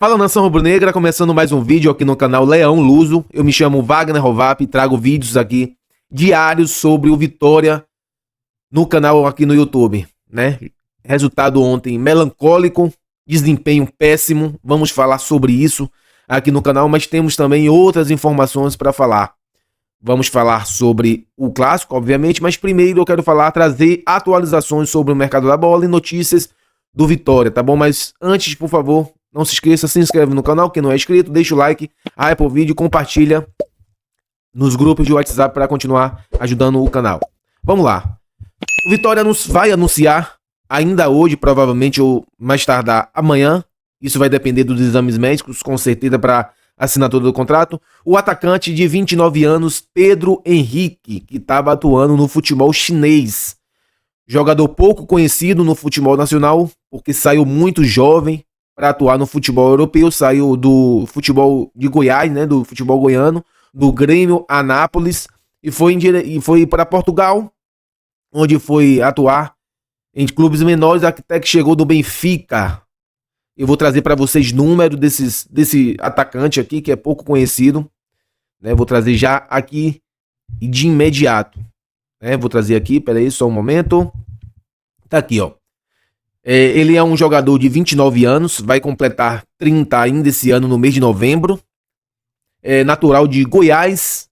Fala, nação rubro-negra, começando mais um vídeo aqui no canal Leão Luso. Eu me chamo Wagner Rovap e trago vídeos aqui diários sobre o Vitória no canal aqui no YouTube, né? Resultado ontem melancólico, desempenho péssimo. Vamos falar sobre isso aqui no canal, mas temos também outras informações para falar. Vamos falar sobre o clássico, obviamente, mas primeiro eu quero trazer atualizações sobre o mercado da bola e notícias do Vitória, tá bom? Mas antes, por favor, não se esqueça, se inscreve no canal, quem não é inscrito, deixa o like, a Apple Video, compartilha nos grupos de WhatsApp para continuar ajudando o canal. Vamos lá. O Vitória vai anunciar ainda hoje, provavelmente, ou mais tardar amanhã. Isso vai depender dos exames médicos, com certeza, para assinatura do contrato. O atacante de 29 anos, Pedro Henrique, que estava atuando no futebol chinês. Jogador pouco conhecido no futebol nacional, porque saiu muito jovem para atuar no futebol europeu, saiu do futebol de Goiás, né, do futebol goiano, do Grêmio Anápolis, e foi para Portugal, onde foi atuar em clubes menores, até que chegou do Benfica. Eu vou trazer para vocês números desse atacante aqui, que é pouco conhecido, né, vou trazer já aqui e de imediato, né, vou trazer aqui, peraí, só um momento, tá aqui, ó. Ele é um jogador de 29 anos, vai completar 30 ainda esse ano no mês de novembro. É natural de Goiás,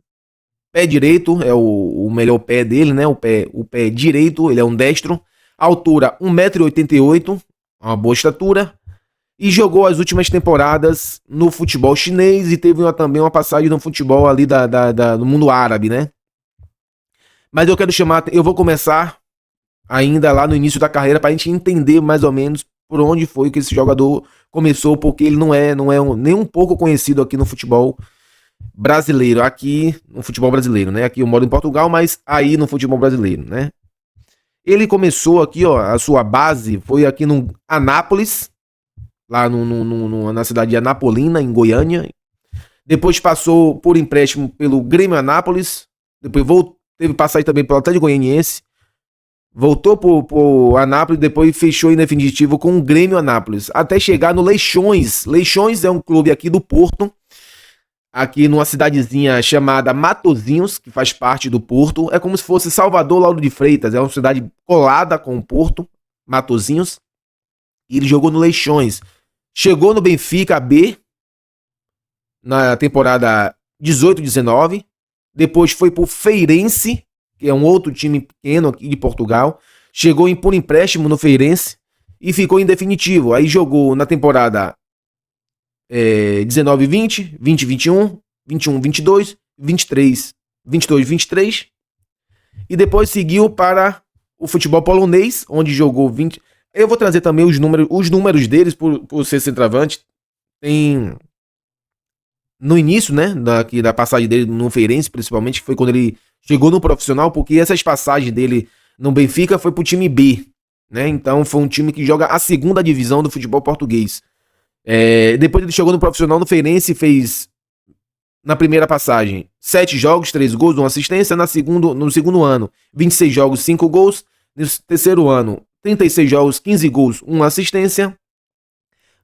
pé direito, é o melhor pé dele, né? O pé direito, ele é um destro. Altura 1,88 m, uma boa estatura. E jogou as últimas temporadas no futebol chinês e teve também uma passagem no futebol ali do mundo árabe, né? Mas eu vou começar ainda lá no início da carreira, para a gente entender mais ou menos por onde foi que esse jogador começou, porque ele não é nem um pouco conhecido aqui no futebol brasileiro, aqui no futebol brasileiro, né? Aqui eu moro em Portugal, mas aí no futebol brasileiro, né? Ele começou aqui, ó, a sua base foi aqui no Anápolis, lá na cidade de Anapolina, em Goiânia. Depois passou por empréstimo pelo Grêmio Anápolis, depois teve passagem também pelo Atlético Goianiense. Voltou pro Anápolis, depois fechou em definitivo com o Grêmio Anápolis, até chegar no Leixões. Leixões é um clube aqui do Porto, aqui numa cidadezinha chamada Matosinhos, que faz parte do Porto. É como se fosse Salvador Lauro de Freitas, é uma cidade colada com o Porto, Matosinhos. E ele jogou no Leixões. Chegou no Benfica B, na temporada 18-19. Depois foi pro Feirense, que é um outro time pequeno aqui de Portugal. Chegou por empréstimo no Feirense e ficou em definitivo. Aí jogou na temporada 19-20, 20-21, 21-22, 22-23. E depois seguiu para o futebol polonês, onde jogou 20... Eu vou trazer também os números deles por ser centroavante. Tem... No início, né, da passagem dele no Feirense, principalmente, que foi quando ele chegou no profissional, porque essas passagens dele no Benfica foi pro time B, né? Então foi um time que joga a segunda divisão do futebol português. Depois ele chegou no profissional no Feirense, fez na primeira passagem 7 jogos, 3 gols, 1 assistência. No segundo ano, 26 jogos, 5 gols. No terceiro ano, 36 jogos, 15 gols, 1 assistência.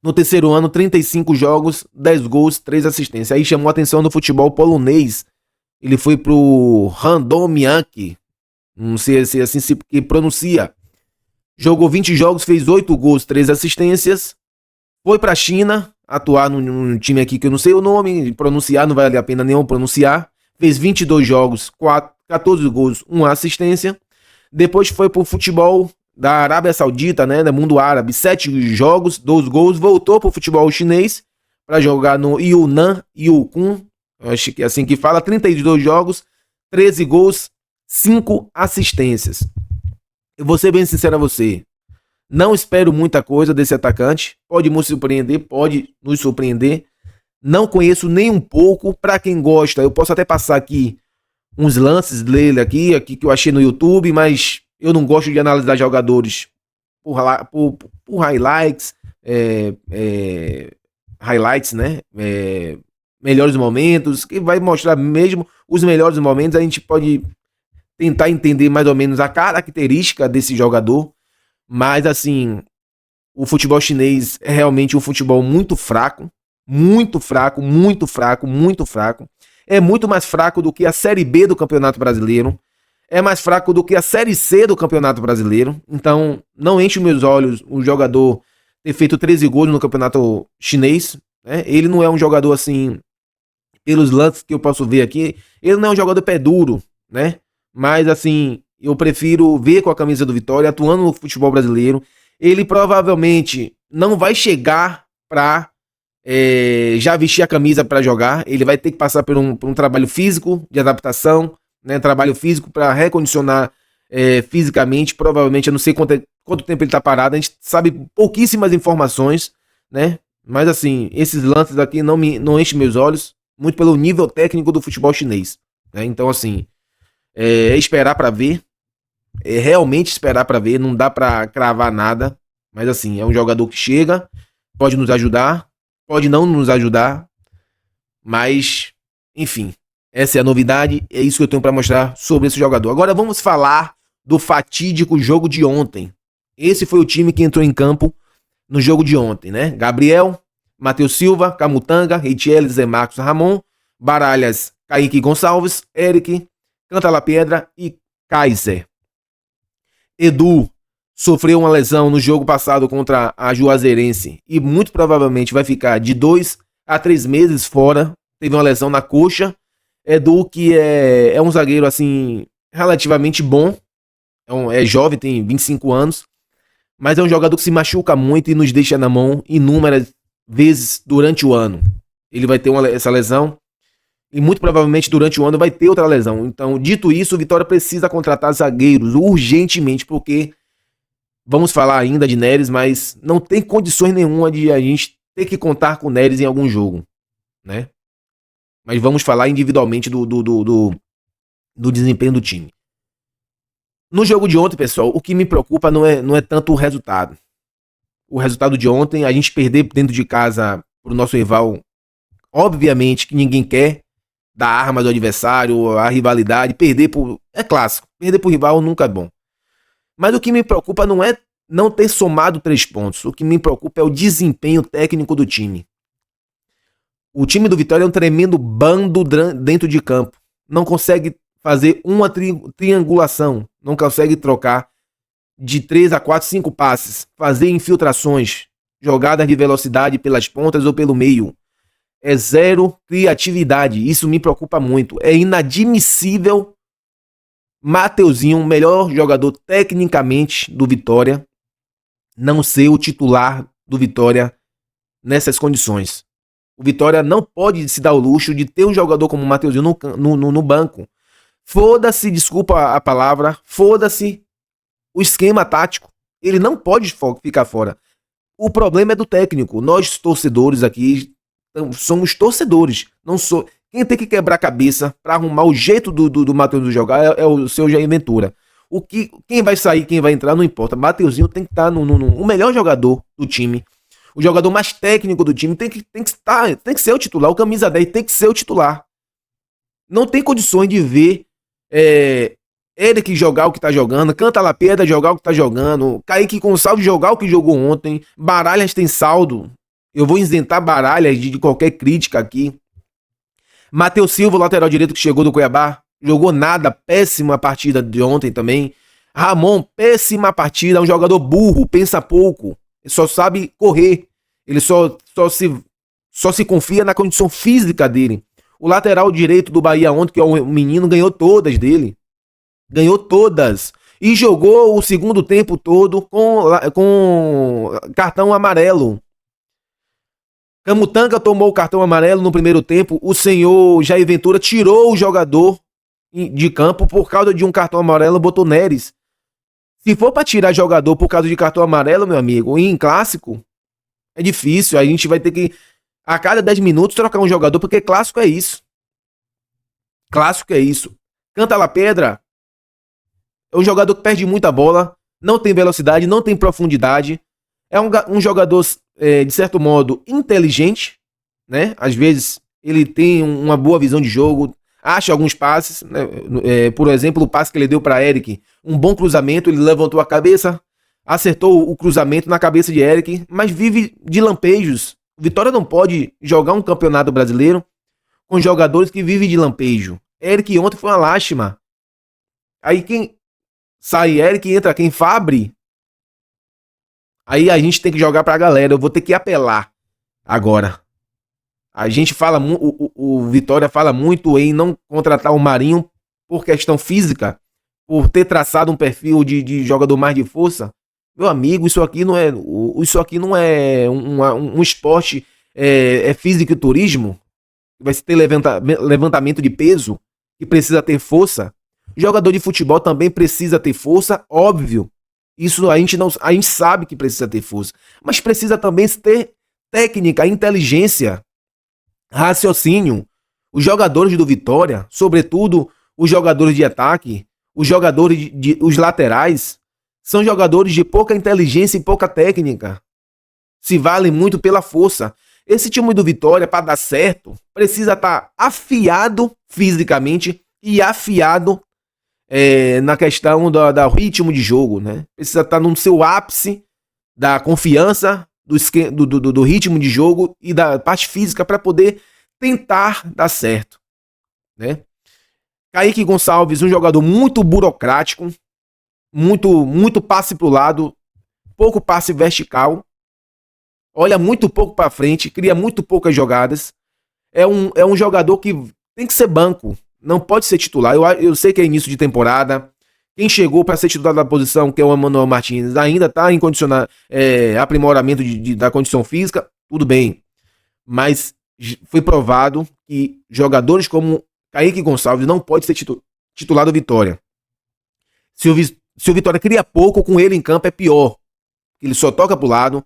No terceiro ano, 35 jogos, 10 gols, 3 assistências. Aí chamou a atenção no futebol polonês. Ele foi pro Radomiak, não sei se assim se pronuncia. Jogou 20 jogos, fez 8 gols, 3 assistências. Foi pra China, atuar num time aqui que eu não sei o nome, pronunciar, não vale a pena nenhum pronunciar. Fez 22 jogos, 14 gols, 1 assistência. Depois foi pro futebol da Arábia Saudita, né, do mundo árabe, 7 jogos, 2 gols. Voltou pro futebol chinês para jogar no Yunnan Yukon, acho que é assim que fala, 32 jogos, 13 gols, 5 assistências. Eu vou ser bem sincero a você, não espero muita coisa desse atacante, pode nos surpreender, não conheço nem um pouco. Para quem gosta, eu posso até passar aqui uns lances dele aqui que eu achei no YouTube, mas eu não gosto de analisar jogadores por highlights, highlights, né? Melhores momentos, que vai mostrar mesmo os melhores momentos. A gente pode tentar entender mais ou menos a característica desse jogador, mas assim, O futebol chinês é realmente um futebol muito fraco, muito fraco, muito fraco, muito fraco. É muito mais fraco do que a Série B do Campeonato Brasileiro. É mais fraco do que a Série C do Campeonato Brasileiro. Então, não enche meus olhos o jogador ter feito 13 gols no Campeonato Chinês. Né? Ele não é um jogador assim, pelos lances que eu posso ver aqui, ele não é um jogador pé duro, né? Mas assim, eu prefiro ver com a camisa do Vitória atuando no futebol brasileiro. Ele provavelmente não vai chegar para já vestir a camisa para jogar. Ele vai ter que passar por um trabalho físico de adaptação, né? Trabalho físico para recondicionar fisicamente. Provavelmente, eu não sei quanto tempo ele tá parado. A gente sabe pouquíssimas informações, né? Mas assim, esses lances aqui não enchem meus olhos, muito pelo nível técnico do futebol chinês, né? Então assim, esperar para ver, realmente esperar para ver, não dá para cravar nada, mas assim, é um jogador que chega, pode nos ajudar, pode não nos ajudar, mas enfim, essa é a novidade, é isso que eu tenho para mostrar sobre esse jogador. Agora vamos falar do fatídico jogo de ontem. Esse foi o time que entrou em campo no jogo de ontem, né? Gabriel, Matheus Silva, Camutanga, Richelle, Zé Marcos, Ramon, Baralhas, Kaique Gonçalves, Eric, Cantalapedra e Kaiser. Edu sofreu uma lesão no jogo passado contra a Juazeirense e muito provavelmente vai ficar de 2 a 3 meses fora. Teve uma lesão na coxa. Edu, que é um zagueiro assim relativamente bom, é jovem, tem 25 anos, mas é um jogador que se machuca muito e nos deixa na mão inúmeras vezes durante o ano. Ele vai ter essa lesão e muito provavelmente durante o ano vai ter outra lesão. Então, dito isso, o Vitória precisa contratar zagueiros urgentemente, porque vamos falar ainda de Neres, mas não tem condições nenhuma de a gente ter que contar com o Neres em algum jogo, né? Mas vamos falar individualmente do desempenho do time. No jogo de ontem, pessoal, o que me preocupa não é tanto o resultado. O resultado de ontem, a gente perder dentro de casa pro nosso rival, obviamente que ninguém quer dar arma do adversário, a rivalidade, é clássico, perder pro rival nunca é bom. Mas o que me preocupa não é não ter somado 3 pontos, o que me preocupa é o desempenho técnico do time. O time do Vitória é um tremendo bando dentro de campo, não consegue fazer uma triangulação, não consegue trocar de 3 a 4, 5 passes, fazer infiltrações, jogadas de velocidade pelas pontas ou pelo meio. É zero criatividade, isso me preocupa muito. É inadmissível Mateuzinho, melhor jogador tecnicamente do Vitória, não ser o titular do Vitória nessas condições. O Vitória não pode se dar o luxo de ter um jogador como o Mateuzinho no banco. Foda-se, desculpa a palavra, foda-se o esquema tático. Ele não pode ficar fora. O problema é do técnico. Nós, torcedores aqui, somos torcedores. Não sou... Quem tem que quebrar a cabeça para arrumar o jeito do Mateuzinho jogar é o seu Jair Ventura. Quem vai sair, quem vai entrar, não importa. Mateuzinho tem que estar o melhor jogador do time. O jogador mais técnico do time tem que ser o titular. O camisa 10 tem que ser o titular. Não tem condições de ver Eric jogar o que tá jogando, Cantalapedra jogar o que tá jogando, Kaique Gonçalves jogar o que jogou ontem, Baralhas tem saldo. Eu vou isentar Baralhas de qualquer crítica aqui. Matheus Silva, lateral direito que chegou do Cuiabá, jogou nada, péssima partida de ontem também. Ramon, péssima partida, é um jogador burro, pensa pouco, ele só sabe correr, ele só se confia na condição física dele. O lateral direito do Bahia ontem, que é um menino, ganhou todas dele. Ganhou todas. E jogou o segundo tempo todo com cartão amarelo. Camutanga tomou o cartão amarelo no primeiro tempo. O senhor Jair Ventura tirou o jogador de campo por causa de um cartão amarelo, botou Neres. Se for para tirar jogador por causa de cartão amarelo, meu amigo, em clássico, é difícil. A gente vai ter que, a cada 10 minutos, trocar um jogador, porque clássico é isso. Clássico é isso. Cantalapedra é um jogador que perde muita bola, não tem velocidade, não tem profundidade. É um jogador, de certo modo, inteligente, né? Às vezes ele tem uma boa visão de jogo, acha alguns passes, né? Por exemplo, o passe que ele deu para Eric, um bom cruzamento, ele levantou a cabeça, acertou o cruzamento na cabeça de Eric, mas vive de lampejos. O Vitória não pode jogar um campeonato brasileiro com jogadores que vivem de lampejo. Eric ontem foi uma lástima. Aí quem sai Eric, entra quem? Fabri. Aí a gente tem que jogar pra galera. Eu vou ter que apelar agora. A gente fala, o Vitória fala muito em não contratar o Marinho por questão física, por ter traçado um perfil de jogador mais de força. Meu amigo, isso aqui não é um esporte, é fisiculturismo. Vai ter levantamento de peso, que precisa ter força. Jogador de futebol também precisa ter força, óbvio. Isso a gente sabe que precisa ter força, mas precisa também ter técnica, inteligência, raciocínio. Os jogadores do Vitória, sobretudo os jogadores de ataque, os laterais, são jogadores de pouca inteligência e pouca técnica. Se valem muito pela força. Esse time do Vitória, para dar certo, precisa estar afiado fisicamente e afiado na questão do ritmo de jogo, né? Precisa estar no seu ápice da confiança, do ritmo de jogo e da parte física para poder tentar dar certo, né? Kaique Gonçalves, um jogador muito burocrático, muito passe pro lado, pouco passe vertical, olha muito pouco para frente, cria muito poucas jogadas. É um jogador que tem que ser banco, não pode ser titular. Eu sei que é início de temporada. Quem chegou para ser titular da posição, que é o Emmanuel Martins, ainda está em aprimoramento da condição física, tudo bem. Mas foi provado que jogadores como Kaique Gonçalves não pode ser titular do Vitória. Se o Vitória cria pouco, com ele em campo é pior. Ele só toca pro lado.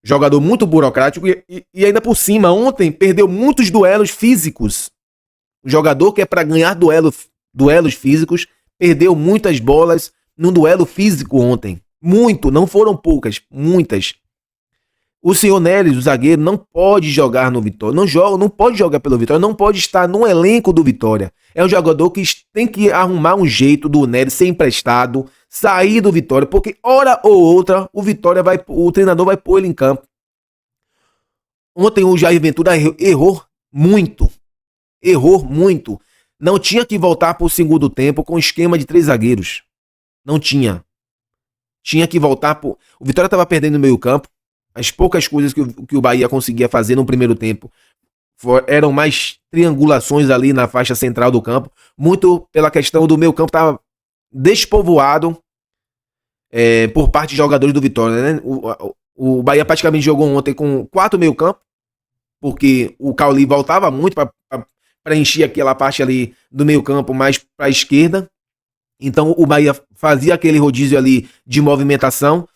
Jogador muito burocrático e ainda por cima, ontem perdeu muitos duelos físicos. O jogador que é para ganhar duelos físicos perdeu muitas bolas num duelo físico ontem. Muito, não foram poucas, muitas. O senhor Neres, o zagueiro, não pode jogar no Vitória. Não pode jogar pelo Vitória, não pode estar no elenco do Vitória. É um jogador que tem que arrumar um jeito do Neres ser emprestado, sair do Vitória, porque hora ou outra o treinador vai pôr ele em campo. Ontem o Jair Ventura errou muito. Não tinha que voltar para o segundo tempo com esquema de 3 zagueiros. Não tinha. Tinha que voltar pro... O Vitória estava perdendo no meio campo. As poucas coisas que o Bahia conseguia fazer no primeiro tempo eram mais triangulações ali na faixa central do campo. Muito pela questão do meio campo estava despovoado por parte de jogadores do Vitória, né? O Bahia praticamente jogou ontem com 4 meio campo, porque o Cauli voltava muito para preencher aquela parte ali do meio campo mais para a esquerda. Então o Bahia fazia aquele rodízio ali de movimentação,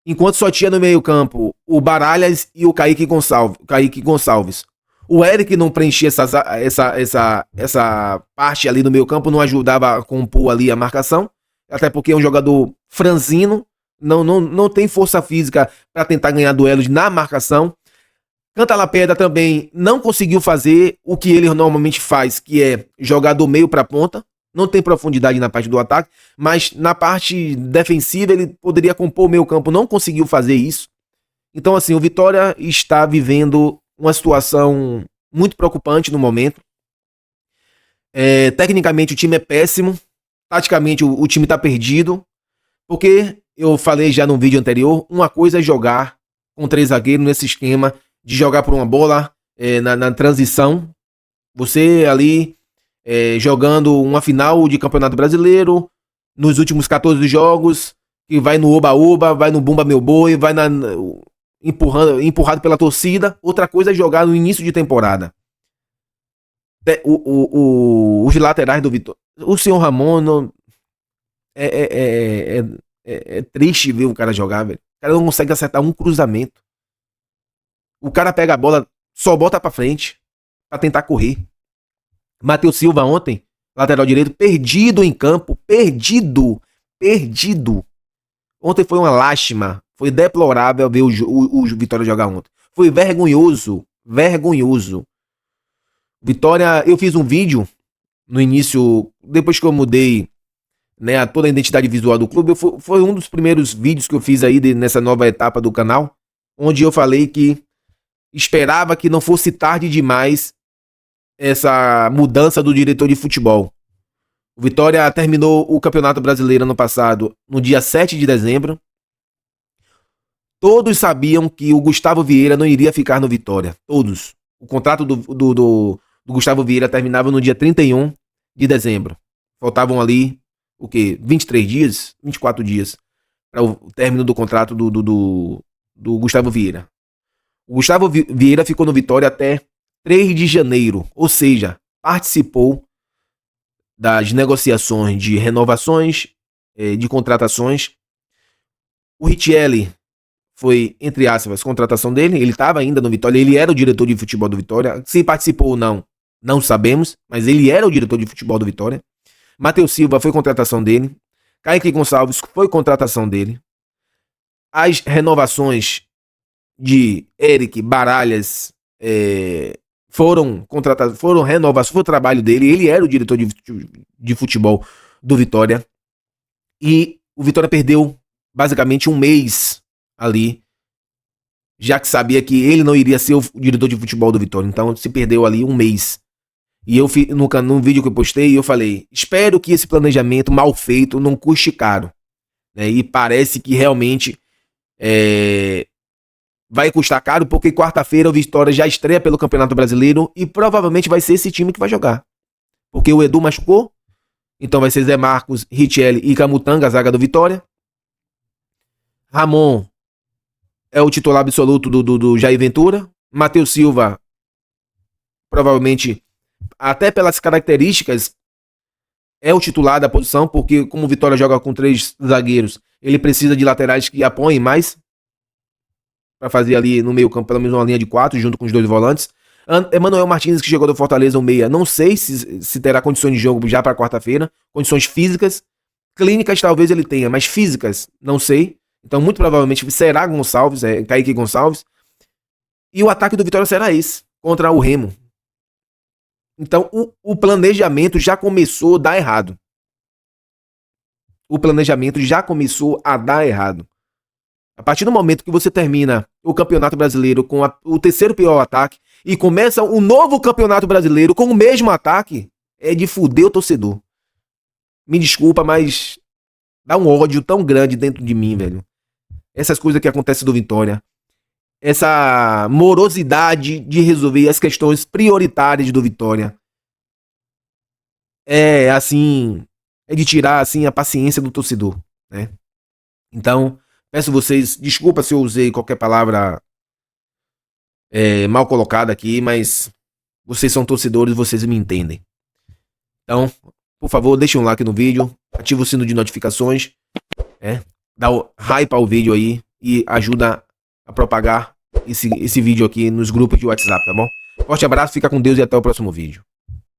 enquanto só tinha no meio campo o Baralhas e o Kaique Gonçalves. O Eric não preenchia essa parte ali do meio campo, não ajudava a compor ali a marcação, até porque é um jogador franzino, não tem força física para tentar ganhar duelos na marcação. Cantalapeda também não conseguiu fazer o que ele normalmente faz, que é jogar do meio para a ponta. Não tem profundidade na parte do ataque, mas na parte defensiva ele poderia compor o meio campo, não conseguiu fazer isso. Então assim, o Vitória está vivendo uma situação muito preocupante no momento. Tecnicamente o time é péssimo, taticamente o time está perdido, porque eu falei já no vídeo anterior, uma coisa é jogar com 3 zagueiros nesse esquema de jogar por uma bola na transição, você ali jogando uma final de Campeonato Brasileiro, nos últimos 14 jogos, que vai no oba-oba, vai no bumba meu boi, vai empurrado pela torcida. Outra coisa é jogar no início de temporada. Os laterais do Vitória, o senhor Ramon, é triste ver o cara jogar, velho. O cara não consegue acertar um cruzamento. O cara pega a bola, só bota pra frente pra tentar correr. Matheus Silva ontem, lateral direito, perdido em campo, perdido. Ontem foi uma lástima, foi deplorável ver o Vitória jogar ontem. Foi vergonhoso. Vitória, eu fiz um vídeo no início, depois que eu mudei né, a toda a identidade visual do clube. Foi um dos primeiros vídeos que eu fiz aí nessa nova etapa do canal, onde eu falei que esperava que não fosse tarde demais essa mudança do diretor de futebol. O Vitória terminou o Campeonato Brasileiro ano passado no dia 7 de dezembro. Todos sabiam que o Gustavo Vieira não iria ficar no Vitória. Todos. O contrato do Gustavo Vieira terminava no dia 31 de dezembro. Faltavam ali, o quê? 23 dias? 24 dias para o término do contrato do Gustavo Vieira. O Gustavo Vieira ficou no Vitória até 3 de janeiro, ou seja, participou das negociações de renovações, de contratações. O Richelli foi, entre aspas, contratação dele. Ele estava ainda no Vitória, ele era o diretor de futebol do Vitória. Se participou ou não, não sabemos, mas ele era o diretor de futebol do Vitória. Matheus Silva foi contratação dele. Kaique Gonçalves foi contratação dele. As renovações de Eric Baralhas foram contratadas, foram renovadas, foi o trabalho dele. Ele era o diretor de futebol do Vitória. E o Vitória perdeu basicamente um mês ali, já que sabia que ele não iria ser o diretor de futebol do Vitória. Então se perdeu ali um mês. E eu no vídeo que eu postei, eu falei, espero que esse planejamento mal feito não custe caro, né? E parece que realmente vai custar caro, porque quarta-feira o Vitória já estreia pelo Campeonato Brasileiro e provavelmente vai ser esse time que vai jogar. Porque o Edu machucou, então vai ser Zé Marcos, Richelli e Camutanga, a zaga do Vitória. Ramon é o titular absoluto do Jair Ventura. Matheus Silva, provavelmente, até pelas características, é o titular da posição, porque como o Vitória joga com 3 zagueiros, ele precisa de laterais que apoiem mais, para fazer ali no meio campo pelo menos uma linha de 4, junto com os 2 volantes. Emanuel Martins, que chegou do Fortaleza, o meia, não sei se terá condições de jogo já para quarta-feira, condições físicas, clínicas talvez ele tenha, mas físicas, não sei. Então muito provavelmente será Gonçalves, Kaique Gonçalves, e o ataque do Vitória será esse, contra o Remo. Então o planejamento já começou a dar errado. O planejamento já começou a dar errado. A partir do momento que você termina o Campeonato Brasileiro com o terceiro pior ataque e começa um novo Campeonato Brasileiro com o mesmo ataque, é de fuder o torcedor. Me desculpa, mas dá um ódio tão grande dentro de mim, velho. Essas coisas que acontecem do Vitória. Essa morosidade de resolver as questões prioritárias do Vitória. É assim, é de tirar assim a paciência do torcedor, né? Então, peço vocês, desculpa se eu usei qualquer palavra mal colocada aqui, mas vocês são torcedores, vocês me entendem. Então, por favor, deixe um like no vídeo, ativa o sino de notificações, dá o hype ao vídeo aí e ajuda a propagar esse vídeo aqui nos grupos de WhatsApp, tá bom? Forte abraço, fica com Deus e até o próximo vídeo.